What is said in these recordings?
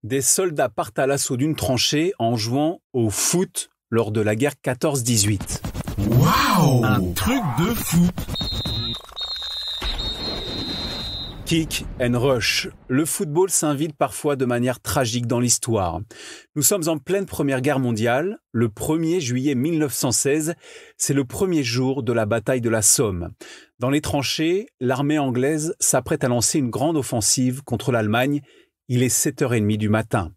Des soldats partent à l'assaut d'une tranchée en jouant au foot lors de la guerre 14-18. Waouh! Un truc de fou! Kick and rush. Le football s'invite parfois de manière tragique dans l'histoire. Nous sommes en pleine Première Guerre mondiale. Le 1er juillet 1916, c'est le premier jour de la bataille de la Somme. Dans les tranchées, l'armée anglaise s'apprête à lancer une grande offensive contre l'Allemagne. Il est 7h30 du matin.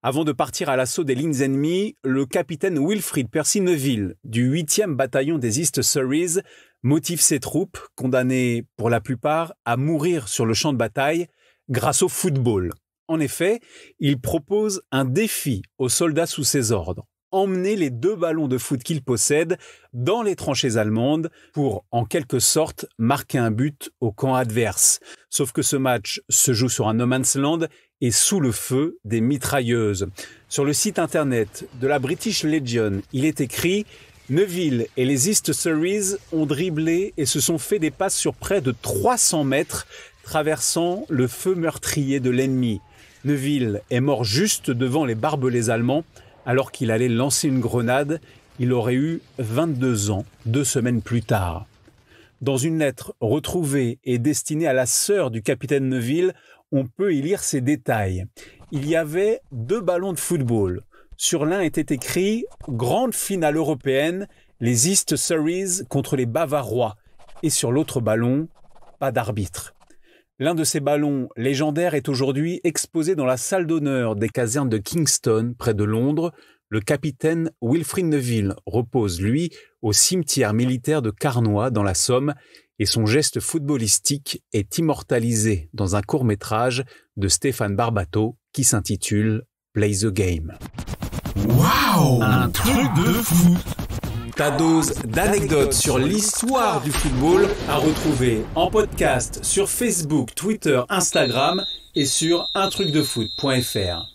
Avant de partir à l'assaut des lignes ennemies, le capitaine Wilfrid Percy Neville, du 8e bataillon des East Surreys, motive ses troupes, condamnées pour la plupart à mourir sur le champ de bataille grâce au football. En effet, il propose un défi aux soldats sous ses ordres. Emmener les 2 ballons de foot qu'il possède dans les tranchées allemandes pour, en quelque sorte, marquer un but au camp adverse. Sauf que ce match se joue sur un no man's land et sous le feu des mitrailleuses. Sur le site internet de la British Legion, il est écrit « Neville et les East Surreys ont dribblé et se sont fait des passes sur près de 300 mètres, traversant le feu meurtrier de l'ennemi. Neville est mort juste devant les barbelés allemands, alors qu'il allait lancer une grenade. Il aurait eu 22 ans, 2 semaines plus tard. » Dans une lettre retrouvée et destinée à la sœur du capitaine Neville, on peut y lire ces détails. Il y avait 2 ballons de football. Sur l'un était écrit « Grande finale européenne, les East Surreys contre les Bavarois » et sur l'autre ballon, pas d'arbitre. L'un de ces ballons légendaires est aujourd'hui exposé dans la salle d'honneur des casernes de Kingston, près de Londres. Le capitaine Wilfrid Neville repose, lui, au cimetière militaire de Carnoy, dans la Somme, et son geste footballistique est immortalisé dans un court-métrage de Stéphane Barbato qui s'intitule « Play the Game ». Waouh! Un truc de fou! Ta dose d'anecdotes sur l'histoire du football à retrouver en podcast sur Facebook, Twitter, Instagram et sur untrucdefoot.fr.